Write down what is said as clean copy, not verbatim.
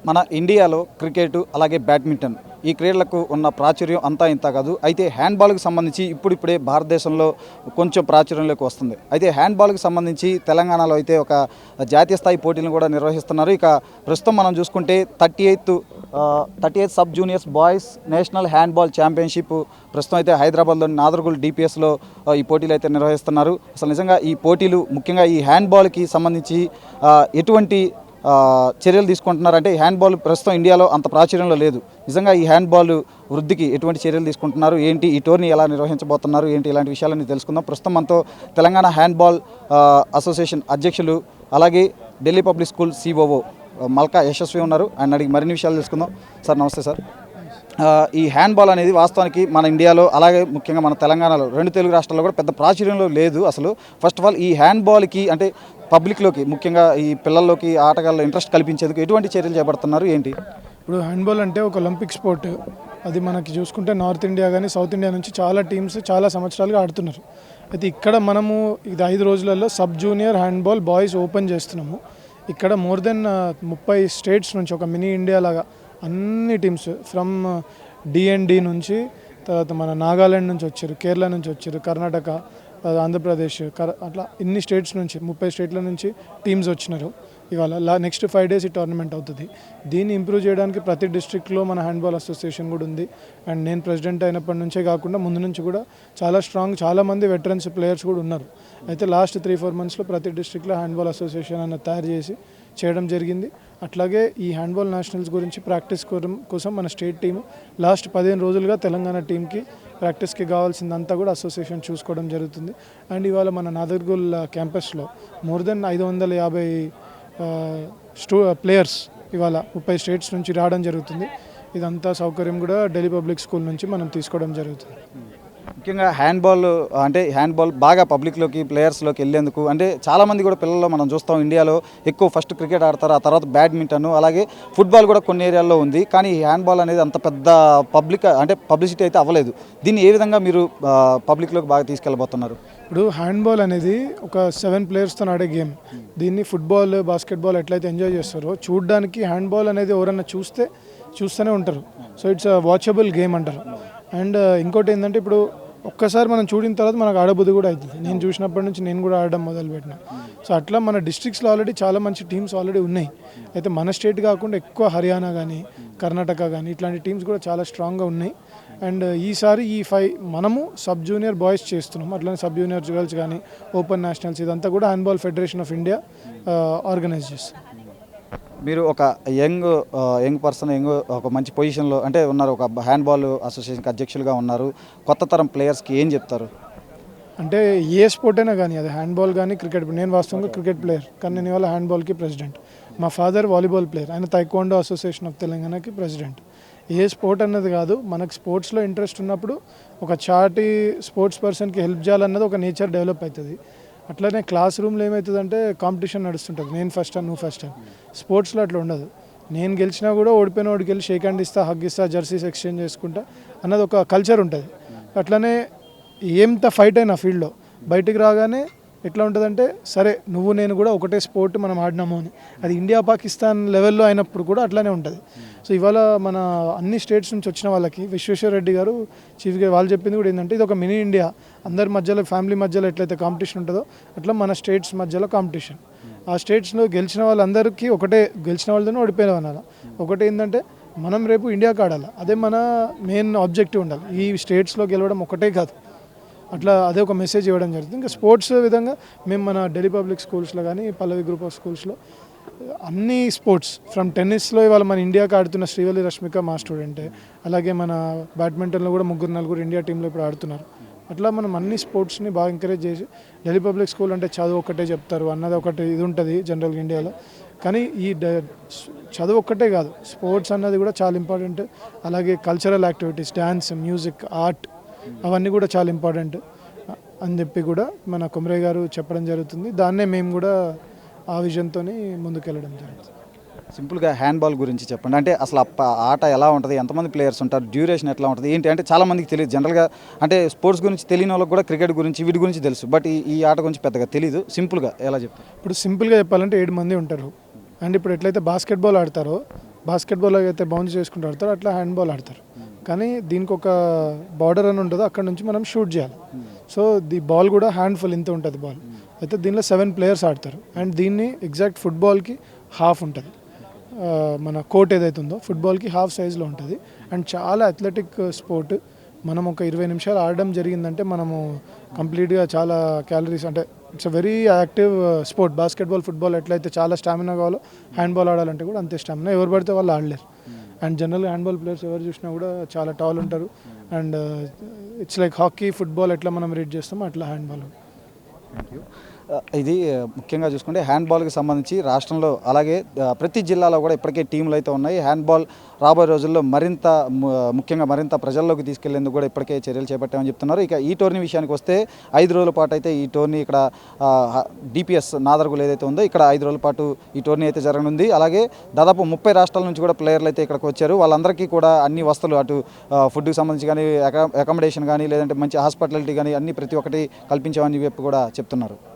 మన ఇండియాలో క్రికెట్ అలాగే బ్యాడ్మింటన్ ఈ క్రీడలకు ఉన్న ప్రాచుర్యం అంతా ఇంత కాదు. అయితే హ్యాండ్బాల్కి సంబంధించి ఇప్పుడిప్పుడే భారతదేశంలో కొంచెం ప్రాచుర్యంలోకి వస్తుంది. అయితే హ్యాండ్బాల్కి సంబంధించి తెలంగాణలో అయితే ఒక జాతీయ స్థాయి పోటీలను కూడా నిర్వహిస్తున్నారు. ఇక ప్రస్తుతం మనం చూసుకుంటే 38th sub juniors boys national handball championship ప్రస్తుతం అయితే హైదరాబాద్లోని నాదర్గుల్ డిపిఎస్లో ఈ పోటీలు అయితే నిర్వహిస్తున్నారు. అసలు నిజంగా ఈ పోటీలు ముఖ్యంగా ఈ హ్యాండ్బాల్కి సంబంధించి ఎటువంటి చర్యలు తీసుకుంటున్నారంటే హ్యాండ్బాల్ ప్రస్తుతం ఇండియాలో అంత ప్రాచుర్యంలో లేదు. నిజంగా ఈ హ్యాండ్బాల్ వృద్ధికి ఎటువంటి చర్యలు తీసుకుంటున్నారు, ఏంటి ఈ టోర్నీ ఎలా నిర్వహించబోతున్నారు, ఏంటి ఇలాంటి విషయాలన్నీ తెలుసుకుందాం. ప్రస్తుతం మనతో తెలంగాణ హ్యాండ్బాల్ అసోసియేషన్ అధ్యక్షులు అలాగే ఢిల్లీ పబ్లిక్ స్కూల్ సిఓఓ మల్కా యశస్వి ఉన్నారు. ఆయన అడిగి మరిన్ని విషయాలు తెలుసుకుందాం. సార్ నమస్తే సార్. ఈ హ్యాండ్బాల్ అనేది వాస్తవానికి మన ఇండియాలో అలాగే ముఖ్యంగా మన తెలంగాణలో రెండు తెలుగు రాష్ట్రాల్లో కూడా పెద్ద ప్రాచుర్యంలో లేదు. అసలు ఫస్ట్ ఆఫ్ ఆల్ ఈ హ్యాండ్బాల్కి అంటే పబ్లిక్లోకి ముఖ్యంగా ఈ పిల్లల్లోకి ఆటగాళ్ళలో ఇంట్రెస్ట్ కల్పించేందుకు ఎటువంటి చర్యలు చేపడుతున్నారు ఏంటి? ఇప్పుడు హ్యాండ్బాల్ అంటే ఒక ఒలింపిక్ స్పోర్ట్. అది మనకి చూసుకుంటే నార్త్ ఇండియా కానీ సౌత్ ఇండియా నుంచి చాలా టీమ్స్ చాలా సంవత్సరాలుగా ఆడుతున్నారు. అయితే ఇక్కడ మనము ఇది 5 రోజులలో sub junior handball boys open చేస్తున్నాము. ఇక్కడ మోర్ దెన్ 30 స్టేట్స్ నుంచి ఒక మినీ ఇండియా లాగా అన్ని టీమ్స్ ఫ్రమ్ డిఎన్డి నుంచి, తర్వాత మన నాగాల్యాండ్ నుంచి వచ్చారు, కేరళ నుంచి వచ్చారు, కర్ణాటక, ఆంధ్రప్రదేశ్, అట్లా ఇన్ని స్టేట్స్ నుంచి 30 స్టేట్ల నుంచి టీమ్స్ వచ్చినారు. ఇవాళ నెక్స్ట్ 5 days ఈ టోర్నమెంట్ అవుతుంది. దీన్ని ఇంప్రూవ్ చేయడానికి ప్రతి డిస్ట్రిక్ట్లో మన హ్యాండ్బాల్ అసోసియేషన్ కూడా ఉంది. అండ్ నేను ప్రెసిడెంట్ అయినప్పటి నుంచే కాకుండా ముందు నుంచి కూడా చాలా స్ట్రాంగ్ చాలామంది వెటరన్స్ ప్లేయర్స్ కూడా ఉన్నారు. అయితే లాస్ట్ 3-4 monthsలో ప్రతి డిస్ట్రిక్ట్లో హ్యాండ్బాల్ అసోసియేషన్ అన్న తయారు చేసి చేయడం జరిగింది. అట్లాగే ఈ హ్యాండ్బాల్ నేషనల్స్ గురించి ప్రాక్టీస్ కోసం మన స్టేట్ టీము లాస్ట్ 15 రోజులుగా తెలంగాణ టీంకి ప్రాక్టీస్కి కావాల్సిందంతా కూడా అసోసియేషన్ చూసుకోవడం జరుగుతుంది. అండ్ ఇవాళ మన నాదర్గుల్ క్యాంపస్లో మోర్ దెన్ 550 ప్లేయర్స్ ఇవాళ 30 స్టేట్స్ నుంచి రావడం జరుగుతుంది. ఇదంతా సౌకర్యం కూడా ఢిల్లీ పబ్లిక్ స్కూల్ నుంచి మనం తీసుకోవడం జరుగుతుంది. ముఖ్యంగా హ్యాండ్బాల్ బాగా పబ్లిక్లోకి ప్లేయర్స్లోకి వెళ్ళేందుకు అంటే చాలామంది కూడా పిల్లల్లో మనం చూస్తాం ఇండియాలో ఎక్కువ ఫస్ట్ క్రికెట్ ఆడతారు, ఆ తర్వాత బ్యాడ్మింటన్ అలాగే ఫుట్బాల్ కూడా కొన్ని ఏరియాల్లో ఉంది. కానీ ఈ హ్యాండ్బాల్ అనేది అంత పెద్ద పబ్లిసిటీ అయితే అవ్వలేదు. దీన్ని ఏ విధంగా మీరు పబ్లిక్లోకి బాగా తీసుకెళ్ళబోతున్నారు? ఇప్పుడు హ్యాండ్బాల్ అనేది ఒక 7 playerస్తో ఆడే గేమ్. దీన్ని ఫుట్బాల్, బాస్కెట్బాల్ ఎట్లయితే ఎంజాయ్ చేస్తారో చూడడానికి హ్యాండ్బాల్ అనేది ఎవరన్నా చూస్తూనే ఉంటారు. సో ఇట్స్ వాచబుల్ గేమ్ అంటారు. అండ్ ఇంకోటి ఏంటంటే ఇప్పుడు ఒక్కసారి మనం చూడిన తర్వాత మనకు ఆడబుద్ధి కూడా అవుతుంది. నేను చూసినప్పటి నుంచి నేను కూడా ఆడడం మొదలుపెట్టిన. సో అట్లా మన డిస్ట్రిక్ట్స్లో ఆల్రెడీ చాలా మంచి టీమ్స్ ఆల్రెడీ ఉన్నాయి. అయితే మన స్టేట్ కాకుండా ఎక్కువ హర్యానా కానీ కర్ణాటక కానీ ఇట్లాంటి టీమ్స్ కూడా చాలా స్ట్రాంగ్గా ఉన్నాయి. అండ్ ఈసారి ఈ 5 మనము సబ్ జూనియర్ బాయ్స్ చేస్తున్నాం. అట్లానే సబ్ జూనియర్ గర్ల్స్ కానీ ఓపెన్ నేషనల్స్ ఇదంతా కూడా handball federation of India organise చేస్తుంది. మీరు ఒక యంగ్ పర్సన్ ఒక మంచి పొజిషన్లో అంటే ఉన్నారు, ఒక హ్యాండ్బాల్ అసోసియేషన్కి అధ్యక్షులుగా ఉన్నారు. కొత్త తరం ప్లేయర్స్కి ఏం చెప్తారు? అంటే ఏ స్పోర్ట్ అయినా కానీ అది హ్యాండ్బాల్ కానీ క్రికెట్. నేను వాస్తవంగా క్రికెట్ ప్లేయర్ కానీ నేను ఇవాళ హ్యాండ్బాల్కి ప్రెసిడెంట్. మా ఫాదర్ వాలీబాల్ ప్లేయర్, ఆయన తైక్వాండో అసోసియేషన్ ఆఫ్ తెలంగాణకి ప్రెసిడెంట్. ఏ స్పోర్ట్ అన్నది కాదు, మనకు స్పోర్ట్స్లో ఇంట్రెస్ట్ ఉన్నప్పుడు ఒక చాటి స్పోర్ట్స్ పర్సన్కి హెల్ప్ చేయాలన్నది ఒక నేచర్ డెవలప్ అవుతుంది. అట్లనే క్లాస్ రూమ్లో ఏమవుతుందంటే కాంపిటీషన్ నడుస్తుంటుంది, నేను ఫస్ట్ నువ్వు ఫస్ట్. స్పోర్ట్స్లో అట్లా ఉండదు. నేను గెలిచినా కూడా ఓడిపోయిన వాడికి వెళ్ళి షేక్ హ్యాండ్ ఇస్తా, హగ్ ఇస్తా, జెర్సీస్ ఎక్స్చేంజ్ చేసుకుంటా అన్నది ఒక కల్చర్ ఉంటుంది. అట్లనే ఎంత ఫైట్ అయినా ఫీల్డ్లో బయటికి రాగానే ఎట్లా ఉంటుందంటే సరే నువ్వు నేను కూడా ఒకటే స్పోర్ట్ మనం ఆడినాము అని. అది ఇండియా పాకిస్తాన్ లెవెల్లో అయినప్పుడు కూడా అట్లానే ఉంటుంది. సో ఇవాళ మన అన్ని స్టేట్స్ నుంచి వచ్చిన వాళ్ళకి విశ్వేశ్వర రెడ్డి గారు చీఫ్గా వాళ్ళు చెప్పింది కూడా ఏంటంటే ఇది ఒక మినీ ఇండియా. అందరి మధ్యలో ఫ్యామిలీ మధ్యలో ఎట్లయితే కాంపిటీషన్ ఉంటుందో అట్లా మన స్టేట్స్ మధ్యలో కాంపిటీషన్. ఆ స్టేట్స్లో గెలిచిన వాళ్ళందరికీ ఒకటే, గెలిచిన వాళ్ళతోనే ఓడిపోయిన వాళ్ళ ఒకటే ఏంటంటే మనం రేపు ఇండియాకి ఆడాలి. అదే మన మెయిన్ ఆబ్జెక్టివ్ ఉండాలి. ఈ స్టేట్స్లో గెలవడం ఒకటే కాదు, అట్లా అదే ఒక మెసేజ్ ఇవ్వడం జరుగుతుంది. ఇంకా స్పోర్ట్స్ విధంగా మేము మన ఢిల్లీ పబ్లిక్ స్కూల్స్లో కానీ పల్లవి గ్రూప్ ఆఫ్ స్కూల్స్లో అన్ని స్పోర్ట్స్ ఫ్రమ్ టెన్నిస్లో ఇవాళ మన ఇండియాకి ఆడుతున్న శ్రీవల్లి రష్మిక మా స్టూడెంటే. అలాగే మన బ్యాడ్మింటన్లో కూడా 3-4 ఇండియా టీంలో ఇప్పుడు ఆడుతున్నారు. అట్లా మనం అన్ని స్పోర్ట్స్ని బాగా ఎంకరేజ్ చేసి ఢిల్లీ పబ్లిక్ స్కూల్ అంటే చదువు ఒక్కటే చెప్తారు అన్నది ఒకటి ఇది ఉంటుంది జనరల్గా ఇండియాలో. కానీ ఈ చదువు ఒక్కటే కాదు, స్పోర్ట్స్ అన్నది కూడా చాలా ఇంపార్టెంట్. అలాగే cultural activities, dance, music, art అవన్నీ కూడా చాలా ఇంపార్టెంట్ అని చెప్పి కూడా మన కుమరయ్య గారు చెప్పడం జరుగుతుంది. దాన్నే మేము కూడా ఆ విజన్తో ముందుకెళ్ళడం జరుగుతుంది. సింపుల్గా హ్యాండ్బాల్ గురించి చెప్పండి. అంటే అసలు ఆట ఎలా ఉంటుంది, ఎంతమంది ప్లేయర్స్ ఉంటారు, డ్యూరేషన్ ఎట్లా ఉంటుంది, ఏంటి అంటే చాలామందికి తెలియదు. జనరల్గా అంటే స్పోర్ట్స్ గురించి తెలియని వాళ్ళకి కూడా క్రికెట్ గురించి వీటి గురించి తెలుసు, బట్ ఈ ఆట గురించి పెద్దగా తెలియదు. సింపుల్గా ఎలా చెప్తారు? ఇప్పుడు సింపుల్గా చెప్పాలంటే 7 మంది ఉంటారు. అండ్ ఇప్పుడు ఎట్లయితే బాస్కెట్బాల్ ఆడతారో బాస్కెట్బాల్ అయితే బౌన్స్ చేసుకుంటూ ఆడతారు అట్లా హ్యాండ్బాల్ ఆడతారు. కానీ దీనికి ఒక బార్డర్ అని ఉంటుంది, అక్కడ నుంచి మనం షూట్ చేయాలి. సో ది బాల్ కూడా హ్యాండ్ఫుల్ ఇంత ఉంటుంది బాల్. అయితే దీనిలో 7 ప్లేయర్స్ ఆడతారు అండ్ దీన్ని ఎగ్జాక్ట్ ఫుట్బాల్కి హాఫ్ ఉంటుంది. మన కోర్ట్ ఏదైతే ఉందో ఫుట్బాల్కి హాఫ్ సైజ్లో ఉంటుంది అండ్ చాలా అథ్లెటిక్ స్పోర్ట్. మనం ఒక 20 నిమిషాలు ఆడడం జరిగిందంటే మనము కంప్లీట్గా చాలా క్యాలరీస్, అంటే it's a very active sport. Basketball, football ఎట్లయితే చాలా స్టామినా కావాలో హ్యాండ్బాల్ ఆడాలంటే కూడా అంతే స్టామినా. ఎవరు పడితే వాళ్ళు ఆడలేరు. అండ్ జనరల్గా హ్యాండ్బాల్ ప్లేయర్స్ ఎవరు చూసినా కూడా చాలా టాల్ ఉంటారు. And it's like hockey, football ఎట్లా మనం రీడ్ చేస్తామో అట్లా హ్యాండ్బాల్. ఇది ముఖ్యంగా చూసుకుంటే హ్యాండ్బాల్కి సంబంధించి రాష్ట్రంలో అలాగే ప్రతి జిల్లాలో కూడా ఇప్పటికే టీంలు అయితే ఉన్నాయి. హ్యాండ్బాల్ రాబోయే రోజుల్లో మరింత ముఖ్యంగా మరింత ప్రజల్లోకి తీసుకెళ్లేందుకు కూడా ఇప్పటికే చర్యలు చేపట్టామని చెప్తున్నారు. ఇక ఈ టోర్నీ విషయానికి వస్తే 5 రోజుల పాటు అయితే ఈ టోర్నీ ఇక్కడ డిపిఎస్ నాదర్గుల్ ఏదైతే ఉందో ఇక్కడ 5 రోజుల పాటు ఈ టోర్నీ అయితే జరగనుంది. అలాగే దాదాపు 30 రాష్ట్రాల నుంచి కూడా ప్లేయర్లు అయితే ఇక్కడికి వచ్చారు. వాళ్ళందరికీ కూడా అన్ని వసతులు, అటు ఫుడ్కి సంబంధించి కానీ, అకామిడేషన్ కానీ, లేదంటే మంచి హాస్పిటాలిటీ కానీ అన్ని ప్రతి ఒక్కటి కల్పించామని చెప్పి కూడా చెప్తున్నారు.